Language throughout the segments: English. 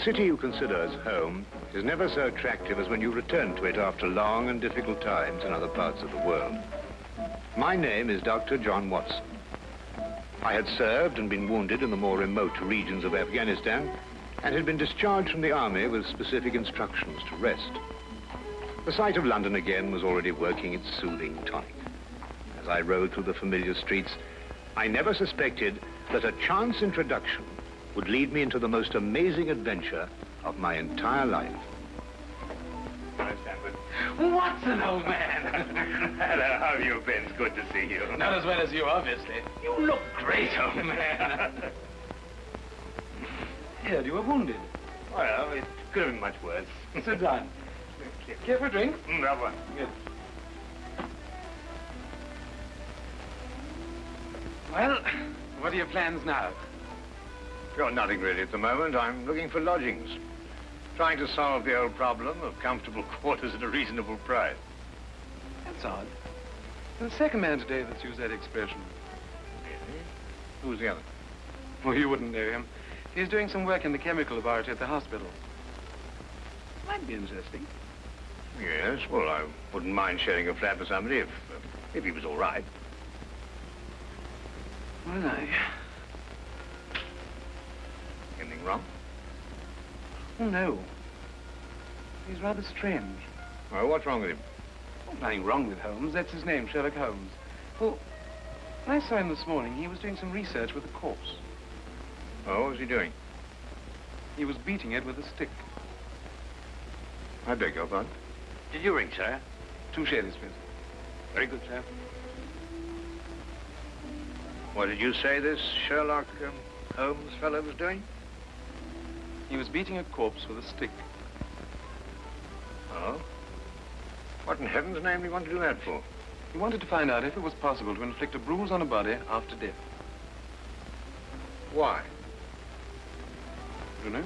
city you consider as home is never so attractive as when you return to it after long and difficult times in other parts of the world. My name is Dr. John Watson. I had served and been wounded in the more remote regions of Afghanistan and had been discharged from the army with specific instructions to rest. The sight of London again was already working its soothing tonic. As I rode through the familiar streets, I never suspected that a chance introduction would lead me into the most amazing adventure of my entire life. Hi, Stanford. Watson, old man. Hello, how have you been? It's good to see you. Not as well as you, obviously. You look great, old man. Heard you were wounded. Well, it could have been much worse. Sit down. Care for a drink? That one. Good. Well, what are your plans now? Got nothing really at the moment. I'm looking for lodgings. Trying to solve the old problem of comfortable quarters at a reasonable price. That's odd. There's the second man today that's used that expression. Really? Who's the other? Well, you wouldn't know him. He's doing some work in the chemical laboratory at the hospital. Might be interesting. Yes, well, I wouldn't mind sharing a flat with somebody if he was all right. Well, Anything wrong? Oh, no. He's rather strange. Well, what's wrong with him? Oh, nothing wrong with Holmes. That's his name, Sherlock Holmes. Well, when I saw him this morning, he was doing some research with a corpse. Oh, what was he doing? He was beating it with a stick. I beg your pardon? Did you ring, sir? 2 shillings, please. Very good, sir. What did you say this Sherlock Holmes fellow was doing? He was beating a corpse with a stick. Oh? What in heaven's name do you want to do that for? He wanted to find out if it was possible to inflict a bruise on a body after death. Why? I don't know.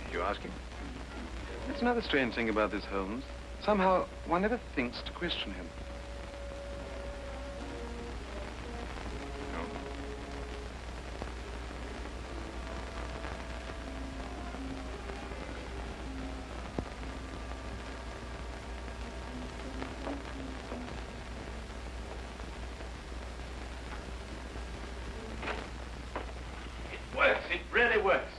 Did you ask him? That's another strange thing about this Holmes. Somehow, one never thinks to question him. No. It works. It really works.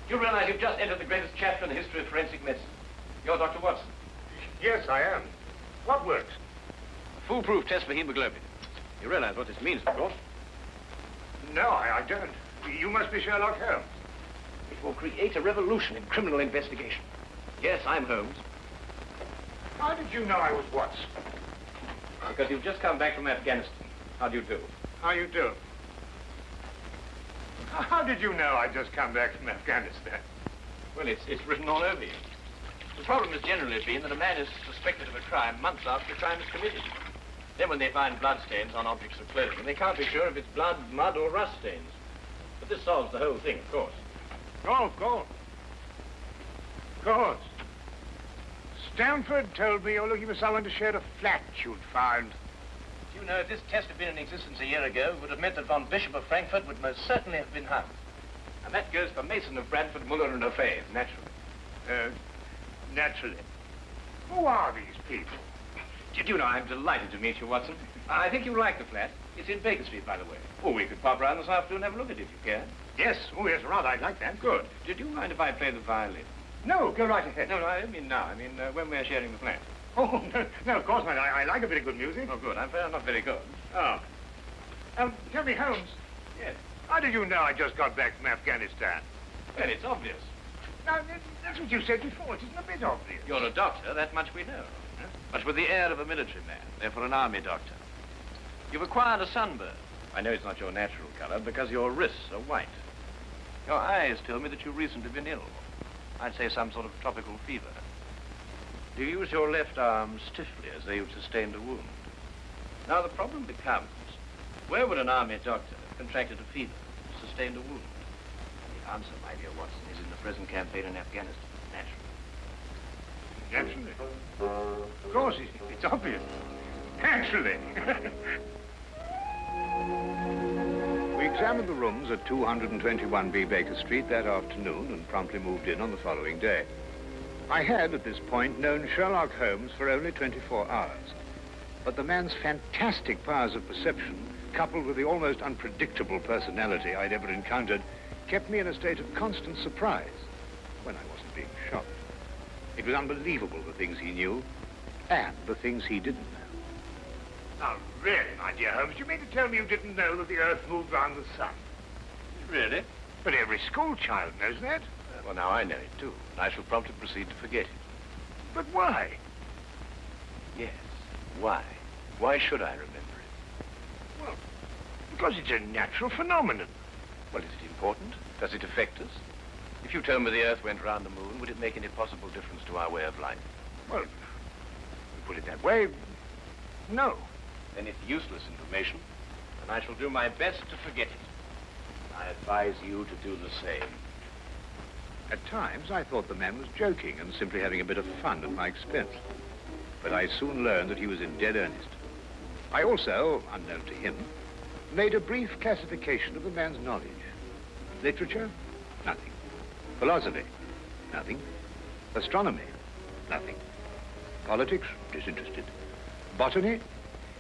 You realize you've just entered the greatest chapter in the history of forensic medicine. You're Dr. Watson. Yes, I am. What works? A foolproof test for hemoglobin. You realize what this means, of course. No, I don't. You must be Sherlock Holmes. It will create a revolution in criminal investigation. Yes, I'm Holmes. How did you know I was Watson? Because you've just come back from Afghanistan. How do you do? How you do? How did you know I'd just come back from Afghanistan? Well, it's written all over you. The problem has generally been that a man is suspected of a crime months after the crime is committed. Then when they find bloodstains on objects of clothing, they can't be sure if it's blood, mud, or rust stains. But this solves the whole thing, of course. Oh, of course. Of course. Stanford told me you're looking for someone to share a flat you'd found. You know, if this test had been in existence a year ago, it would have meant that von Bishop of Frankfurt would most certainly have been hung. And that goes for Mason of Bradford, Muller and O'Fay, naturally. Naturally. Who are these people? Did you know, I'm delighted to meet you, Watson. I think you'll like the flat. It's in Baker Street, by the way. Oh, we could pop round this afternoon and have a look at it if you care. Yes. Oh, yes, rather. I'd like that. Good. Did you mind if I play the violin? No, go right ahead. No, I don't mean now. I mean when we're sharing the flat. Oh, no, of course not. I like a bit of good music. Oh, good. I'm afraid I'm not very good. Oh. Tell me, Holmes. Yes. How did you know I just got back from Afghanistan? Well, it's obvious. Now, that's what you said before. It isn't a bit obvious. You're a doctor, that much we know. Huh? But with the air of a military man, therefore an army doctor. You've acquired a sunburn. I know it's not your natural color because your wrists are white. Your eyes tell me that you've recently been ill. I'd say some sort of tropical fever. You use your left arm stiffly as though you'd sustained a wound. Now the problem becomes, where would an army doctor have contracted a fever, sustained a wound? The answer, my dear Watson, is in the present campaign in Afghanistan, naturally. Naturally. Of course, it's obvious. Naturally. We examined the rooms at 221B Baker Street that afternoon and promptly moved in on the following day. I had, at this point, known Sherlock Holmes for only 24 hours. But the man's fantastic powers of perception, coupled with the almost unpredictable personality I'd ever encountered, kept me in a state of constant surprise when I wasn't being shocked. It was unbelievable, the things he knew and the things he didn't know. Now, really, my dear Holmes, you mean to tell me you didn't know that the Earth moved round the sun? Really? But every school child knows that. Well, now I know it, too. And I shall promptly proceed to forget it. But why? Yes. Why? Why should I remember it? Well, because it's a natural phenomenon. Well, is it important? Does it affect us? If you told me the Earth went round the moon, would it make any possible difference to our way of life? Well, if you put it that way, no. Then it's useless information, and I shall do my best to forget it. I advise you to do the same. At times, I thought the man was joking and simply having a bit of fun at my expense. But I soon learned that he was in dead earnest. I also, unknown to him, made a brief classification of the man's knowledge. Literature? Nothing. Philosophy? Nothing. Astronomy? Nothing. Politics? Disinterested. Botany?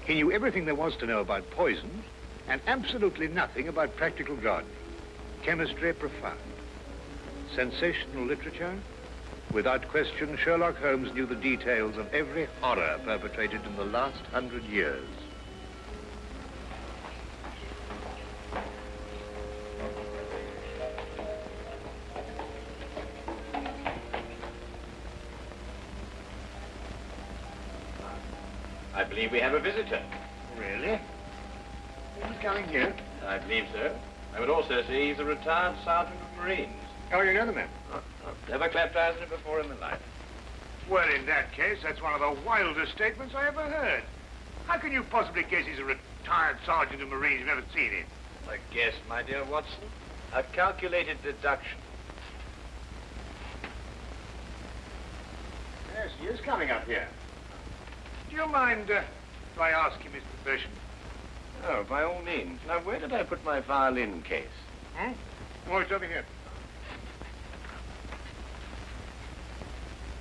He knew everything there was to know about poisons and absolutely nothing about practical gardening. Chemistry? Profound. Sensational literature? Without question, Sherlock Holmes knew the details of every horror perpetrated in the last 100 years. I believe we have a visitor. Really? Who's coming here? I believe so. I would also say he's a retired sergeant of Marines. Oh, you know the man? Never clapped eyes on him before in my life. Well, in that case, that's one of the wildest statements I ever heard. How can you possibly guess he's a retired sergeant of Marines? You've never seen him. A guess, my dear Watson. A calculated deduction. Yes, he is coming up here. Do you mind if I ask you his profession? Oh, by all means. Now, where did I put my violin case? Hmm? Oh, it's over here.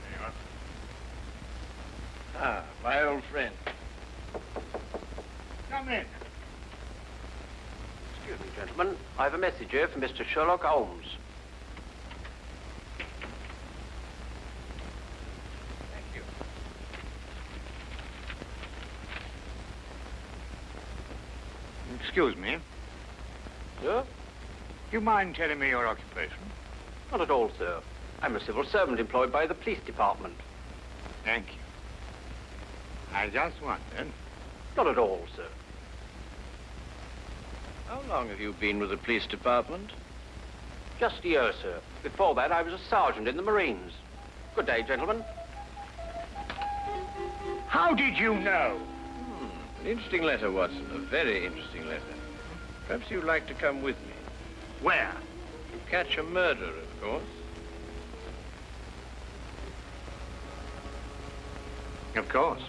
There you are. Ah, my old friend. Come in. Excuse me, gentlemen. I have a message here from Mr. Sherlock Holmes. Thank you. Excuse me. Sir? Do you mind telling me your occupation? Not at all, sir. I'm a civil servant employed by the police department. Thank you. I just wondered. Not at all, sir. How long have you been with the police department? Just a year, sir. Before that, I was a sergeant in the Marines. Good day, gentlemen. How did you know? An interesting letter, Watson. A very interesting letter. Perhaps you'd like to come with me. Where? To catch a murderer, of course. Of course.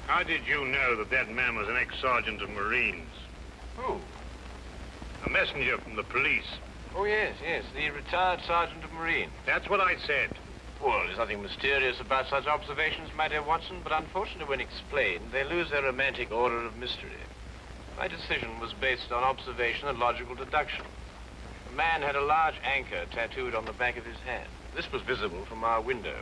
How did you know that that man was an ex-sergeant of Marines? Who? A messenger from the police. Oh, yes, the retired sergeant of Marines. That's what I said. Well, there's nothing mysterious about such observations, my dear Watson, but unfortunately, when explained, they lose their romantic order of mystery. My decision was based on observation and logical deduction. The man had a large anchor tattooed on the back of his hand. This was visible from our window.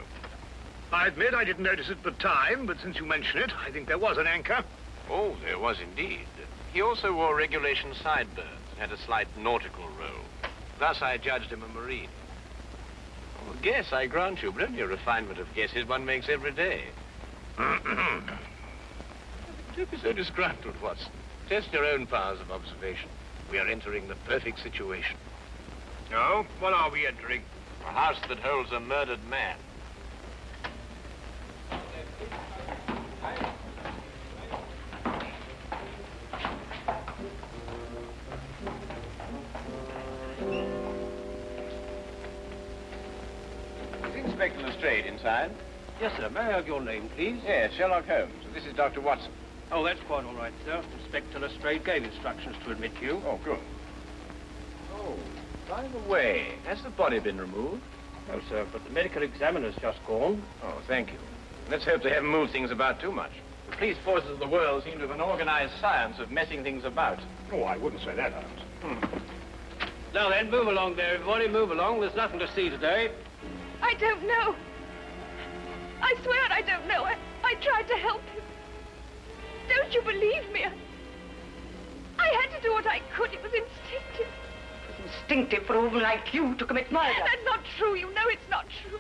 I admit I didn't notice it at the time, but since you mention it, I think there was an anchor. Oh, there was indeed. He also wore regulation sideburns and had a slight nautical roll. Thus, I judged him a Marine. Oh, guess, I grant you, but only a refinement of guesses one makes every day. Don't be so disgruntled, Watson. Test your own powers of observation. We are entering the perfect situation. No? What are we entering? A house that holds a murdered man. Is Inspector Lestrade inside? Yes, sir. May I have your name, please? Yes, Sherlock Holmes. This is Dr. Watson. Oh, that's quite all right, sir. Inspector Lestrade gave instructions to admit you. Oh, good. Oh, by the way, has the body been removed? No, sir, but the medical examiner's just gone. Oh, thank you. Let's hope they haven't moved things about too much. The police forces of the world seem to have an organized science of messing things about. Oh, I wouldn't say that, Holmes. Now then, move along there, everybody. Move along. There's nothing to see today. I don't know. I swear I don't know. I tried to help him. Don't you believe me? I had to do what I could. It was instinctive. It was instinctive for a woman like you to commit murder. That's not true. You know it's not true.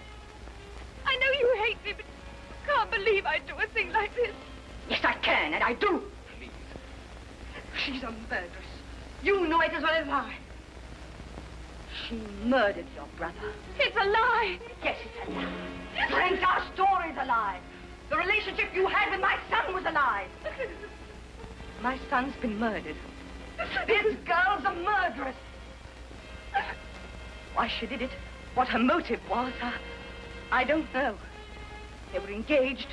I know you hate me, but you can't believe I'd do a thing like this. Yes, I can, and I do. Please. She's a murderess. You know it as well as I. She murdered your brother. It's a lie. Yes, it's a lie. Your entire story's a lie. The relationship you had with my son was a lie. My son's been murdered. This girl's a murderess. Why she did it, what her motive was, I don't know. They were engaged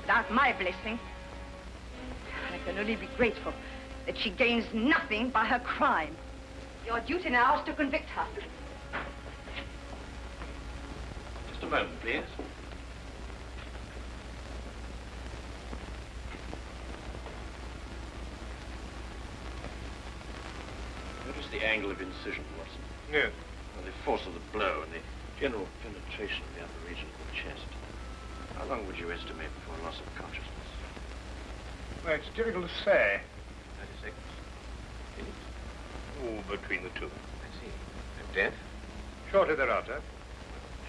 without my blessing. I can only be grateful that she gains nothing by her crime. Your duty now is to convict her. Just a moment, please. Notice the angle of incision, Watson. Yes. And the force of the blow and the general penetration of the upper region of the chest. How long would you estimate before loss of consciousness? Well, it's difficult to say. 30 seconds. Minutes? Oh, between the two. I see. And death? Shortly thereafter.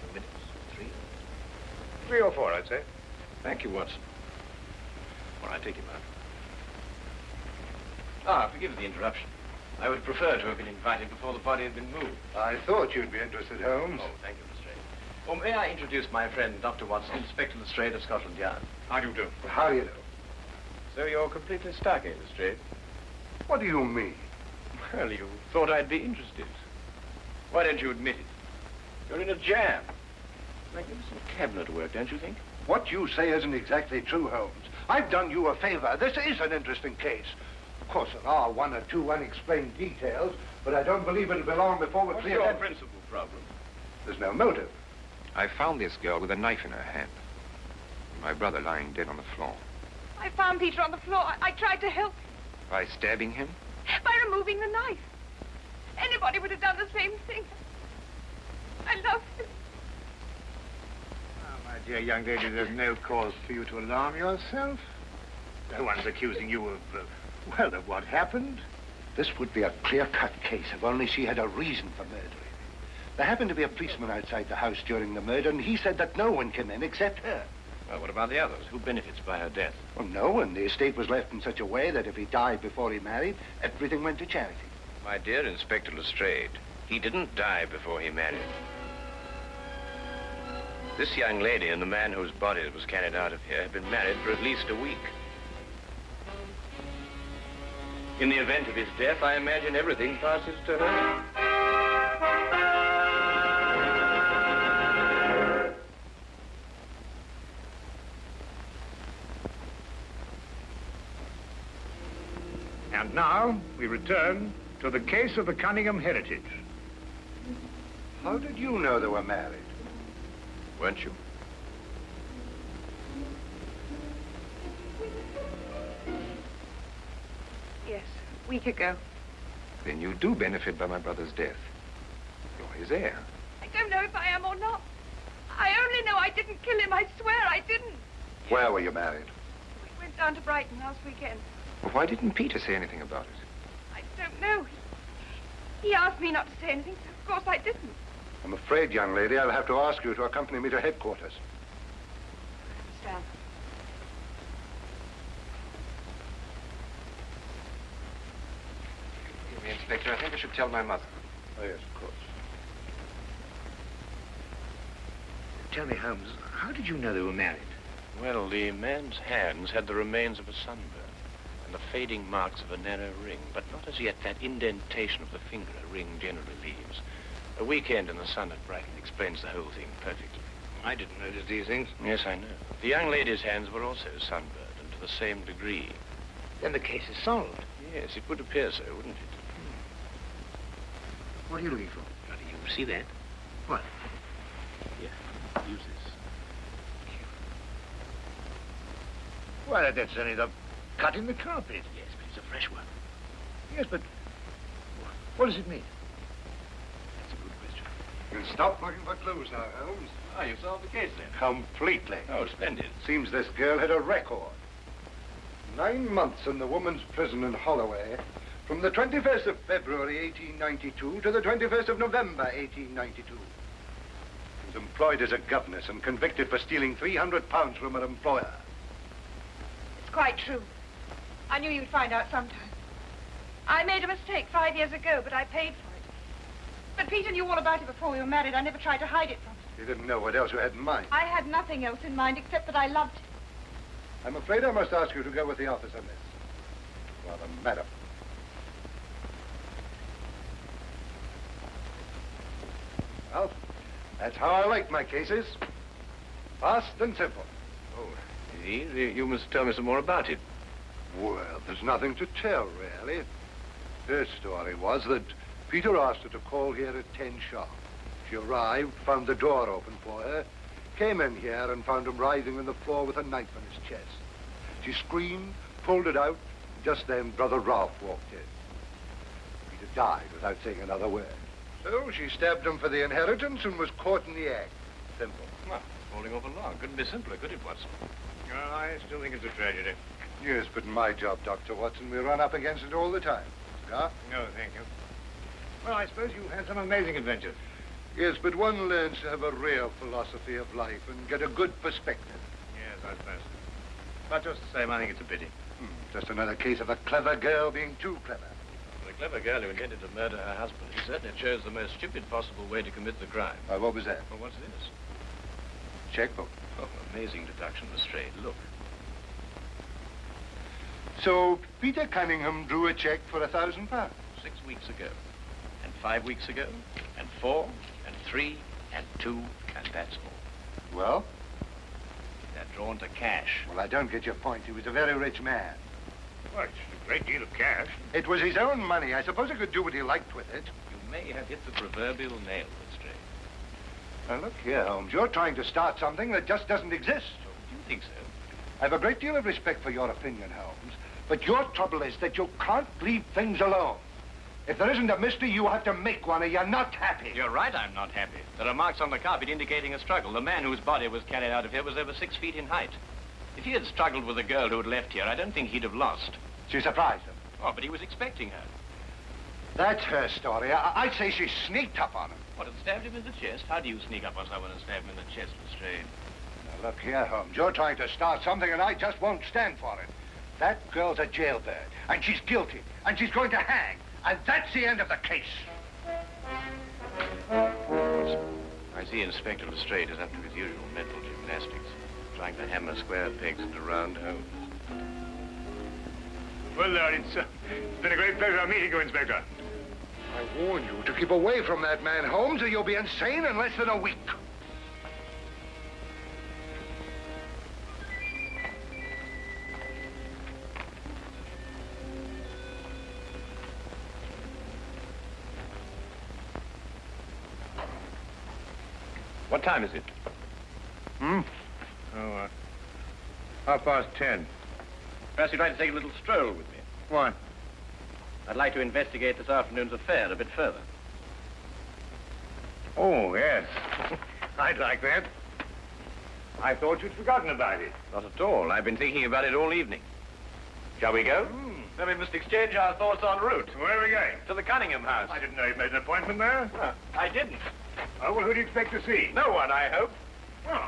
2 minutes. 3? 3 or 4, I'd say. Thank you, Watson. All right, take him out. Ah, forgive the interruption. I would prefer to have been invited before the body had been moved. I thought you'd be interested, Holmes. Oh, thank you, Lestrade. Well, may I introduce my friend, Dr. Watson, Inspector Lestrade of Scotland Yard? How do you do? How do you know? So you're completely stuck, eh, Lestrade? What do you mean? Well, you thought I'd be interested. Why don't you admit it? You're in a jam. Magnificent cabinet work, don't you think? What you say isn't exactly true, Holmes. I've done you a favor. This is an interesting case. Of course, there are 1 or 2 unexplained details, but I don't believe it'll be long before we're What's clear. your principal problem? There's no motive. I found this girl with a knife in her hand. My brother lying dead on the floor. I found Peter on the floor. I tried to help him By stabbing him? by removing the knife. Anybody would have done the same thing. I love him. Oh, my dear young lady, there's no cause for you to alarm yourself. No one's accusing you of, well, of what happened. This would be a clear-cut case if only she had a reason for murdering him. There happened to be a policeman outside the house during the murder, and he said that no one came in except her. Well, what about the others? Who benefits by her death? Well, no one. The estate was left in such a way that if he died before he married, everything went to charity. My dear Inspector Lestrade, he didn't die before he married. This young lady and the man whose body was carried out of here have been married for at least a week. In the event of his death, I imagine everything passes to her. And now we return to the case of the Cunningham heritage. How did you know they were married? Weren't you? Yes, a week ago. Then you do benefit by my brother's death. You're his heir. I don't know if I am or not. I only know I didn't kill him. I swear I didn't. Where were you married? We went down to Brighton last weekend. Well, why didn't Peter say anything about it? I don't know. He asked me not to say anything, so of course I didn't. I'm afraid, young lady, I'll have to ask you to accompany me to headquarters. Sam. Excuse me, Inspector. I think I should tell my mother. Oh, yes, of course. Tell me, Holmes, how did you know they were married? Well, the man's hands had the remains of a sunburn and the fading marks of a narrow ring, but not as yet that indentation of the finger a ring generally leaves. A weekend in the sun at Brighton explains the whole thing perfectly. I didn't notice these things. Yes, I know. The young lady's hands were also sunburned, and to the same degree. Then the case is solved. Yes, it would appear so, wouldn't it? What are you looking for? Do you see that? What? Here, use this. Why, that's only the cut in the carpet. Yes, but it's a fresh one. Yes, but what does it mean? That's a good question. You can stop looking for clues now, Holmes. Ah, you solved the case then. Completely. Oh, splendid. Seems this girl had a record. 9 months in the woman's prison in Holloway, from the 21st of February, 1892, to the 21st of November, 1892. She was employed as a governess and convicted for stealing £300 from her employer. It's quite true. I knew you'd find out sometime. I made a mistake 5 years ago, but I paid for it. But Peter knew all about it before we were married. I never tried to hide it from him. You didn't know what else you had in mind. I had nothing else in mind except that I loved him. I'm afraid I must ask you to go with the office on this. Well, madam. Well, that's how I like my cases. Fast and simple. Oh, indeed. You must tell me some more about it. Well, there's nothing to tell, really. Her story was that Peter asked her to call here at 10 sharp. She arrived, found the door open for her, came in here and found him writhing on the floor with a knife in his chest. She screamed, pulled it out. Just then, Brother Ralph walked in. Peter died without saying another word. So she stabbed him for the inheritance and was caught in the act. Simple. Well, holding over long. Couldn't be simpler, could it, Watson? Oh, I still think it's a tragedy. Yes, but in my job, Dr. Watson, we run up against it all the time. Cigar? No, thank you. Well, I suppose you've had some amazing adventures. Yes, but one learns to have a real philosophy of life and get a good perspective. Yes, I suppose. But just the same, I think it's a pity. Just another case of a clever girl being too clever. The clever girl who intended to murder her husband, he certainly chose the most stupid possible way to commit the crime. What was that? Well, what's this? Checkbook. Oh, amazing deduction, Lestrade. Look. So Peter Cunningham drew a check for £1,000. 6 weeks ago, and 5 weeks ago, and 4, and 3, and 2, and that's all. Well? They're drawn to cash. Well, I don't get your point. He was a very rich man. Well, it's a great deal of cash. It was his own money. I suppose he could do what he liked with it. You may have hit the proverbial nail, Lestrade. Now, look here, Holmes. You're trying to start something that just doesn't exist. So, do you think so? I have a great deal of respect for your opinion, Holmes. But your trouble is that you can't leave things alone. If there isn't a mystery, you have to make one, or you're not happy. You're right, I'm not happy. There are marks on the carpet indicating a struggle. The man whose body was carried out of here was over 6 feet in height. If he had struggled with the girl who had left here, I don't think he'd have lost. She surprised him. Oh, but he was expecting her. That's her story. I'd say she sneaked up on him. What, had stabbed him in the chest? How do you sneak up on someone and stab him in the chest, Lestrade? Now, look here, Holmes. You're trying to start something, and I just won't stand for it. That girl's a jailbird, and she's guilty, and she's going to hang. And that's the end of the case. I see Inspector Lestrade is up to his usual mental gymnastics, trying to hammer square pegs into round holes. Well, Lord, it's been a great pleasure meeting you, Inspector. I warn you to keep away from that man, Holmes, or you'll be insane in less than a week. What time is it? Oh, 10:30. Perhaps you'd like to take a little stroll with me. Why? I'd like to investigate this afternoon's affair a bit further. Oh, yes. I'd like that. I thought you'd forgotten about it. Not at all. I've been thinking about it all evening. Shall we go? Then we must exchange our thoughts en route. Where are we going? To the Cunningham house. I didn't know you'd made an appointment there. I didn't. Oh, well, who do you expect to see? No one, I hope. Well,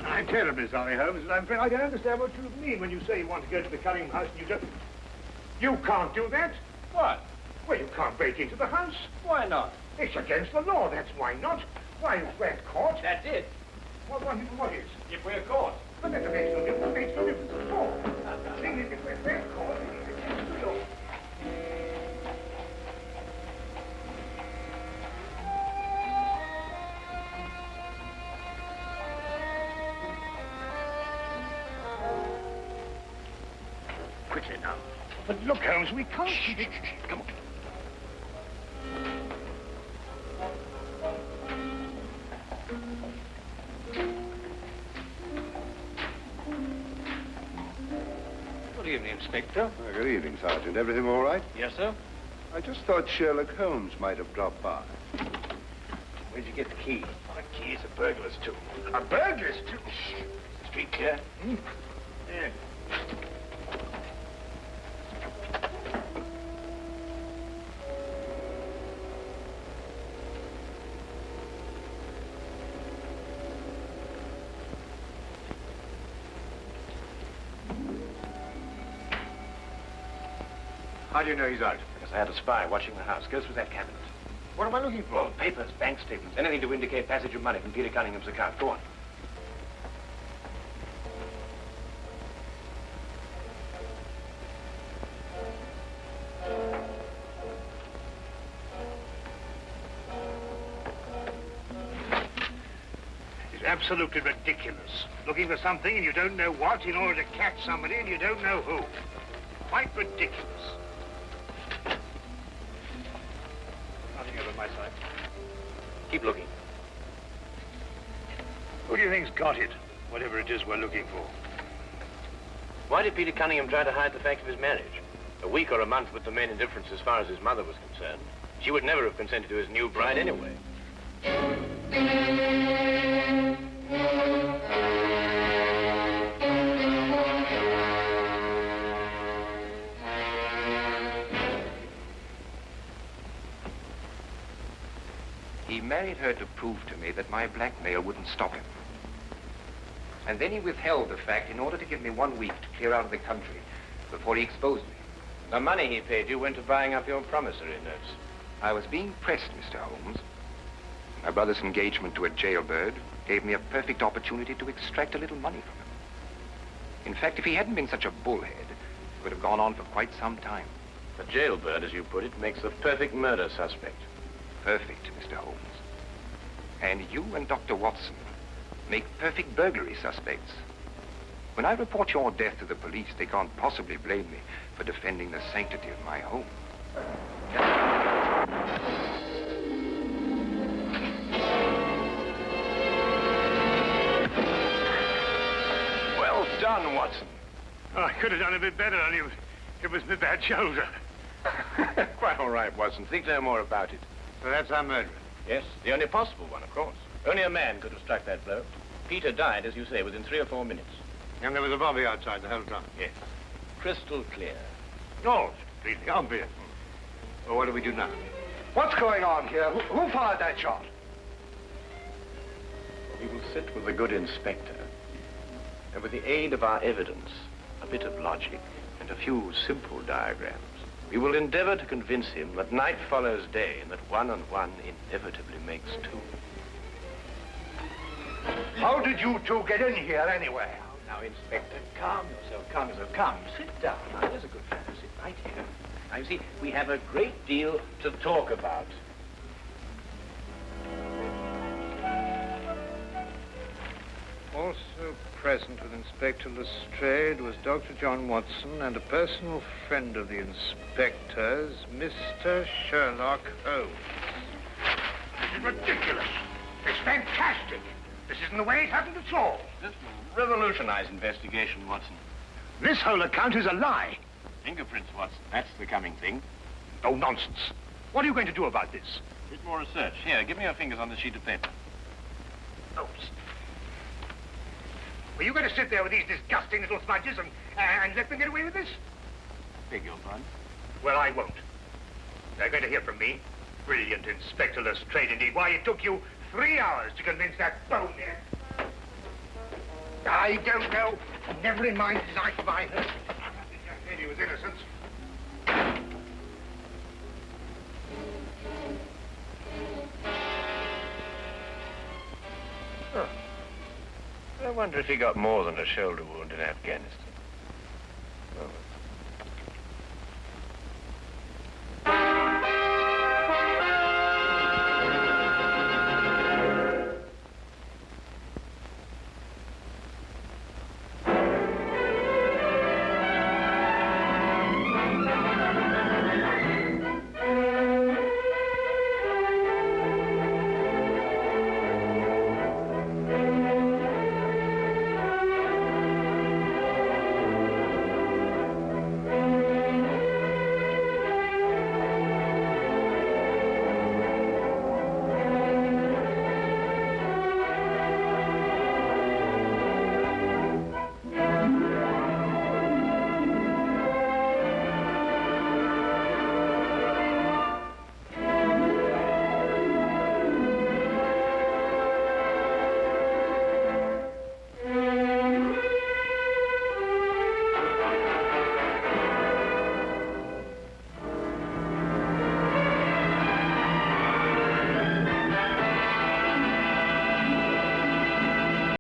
I'm terribly sorry, Holmes, but I'm afraid I don't understand what you mean when you say you want to go to the Cunningham house and you just... You can't do that. What? Well, you can't break into the house. Why not? It's against the law, that's why not. Why, if we're caught... That's it. What is? If we're caught. But that makes no difference. It makes no difference at all. The thing is, if we're caught, it's against the law. quickly now. But look, Holmes, we can't... Come on. Good evening, Inspector. Good evening, Sergeant. Everything all right? Yes, sir. I just thought Sherlock Holmes might have dropped by. Where'd you get the key? The key's a burglar's too. A burglar's too? Street clear? Yeah. How do you know he's out? Because I had a spy watching the house. Go through that cabinet. What am I looking for? Well, papers, bank statements, anything to indicate passage of money from Peter Cunningham's account. Go on. It's absolutely ridiculous. Looking for something and you don't know what in order to catch somebody and you don't know who. Quite ridiculous. Nothing over my side. Keep looking. Who do you think's got it? Whatever it is we're looking for. Why did Peter Cunningham try to hide the fact of his marriage? A week or a month would remain indifference as far as his mother was concerned. She would never have consented to his new bride anyway. He married her to prove to me that my blackmail wouldn't stop him. And then he withheld the fact in order to give me 1 week to clear out of the country before he exposed me. The money he paid you went to buying up your promissory notes. I was being pressed, Mr. Holmes. My brother's engagement to a jailbird gave me a perfect opportunity to extract a little money from him. In fact, if he hadn't been such a bullhead, it would have gone on for quite some time. The jailbird, as you put it, makes the perfect murder suspect. Perfect, Mr. Holmes. And you and Dr. Watson make perfect burglary suspects. When I report your death to the police, they can't possibly blame me for defending the sanctity of my home. Well done, Watson. Oh, I could have done a bit better, only it was my bad shoulder. Quite all right, Watson. Think no more about it. So that's our murderer. Yes, the only possible one, of course. Only a man could have struck that blow. Peter died, as you say, within 3 or 4 minutes. And there was a bobby outside the whole time. Yes. Crystal clear. No, it's completely obvious. Well, what do we do now? What's going on here? Who fired that shot? We will sit with the good inspector, and with the aid of our evidence, a bit of logic, and a few simple diagrams, we will endeavor to convince him that night follows day and that 1 and 1 inevitably makes 2. How did you two get in here anyway? Now, Inspector, calm yourself, calm yourself. Come, sit down. Now, there's a good fellow. Sit right here. Now, you see, we have a great deal to talk about. Also present with Inspector Lestrade was Dr. John Watson and a personal friend of the inspector's, Mr. Sherlock Holmes. This is ridiculous. It's fantastic. This isn't the way it happened at all. This will revolutionize investigation, Watson. This whole account is a lie. Fingerprints, Watson. That's the coming thing. Oh, nonsense. What are you going to do about this? A bit more research. Here, give me your fingers on this sheet of paper. Oh, were you going to sit there with these disgusting little smudges and let them get away with this? Beg your pardon? Well, I won't. They're going to hear from me. Brilliant Inspector Lestrade, indeed. Why, it took you 3 hours to convince that bonehead. I don't know. Never in my life have I heard. I said he was innocent. Oh. I wonder if he got more than a shoulder wound in Afghanistan. Oh.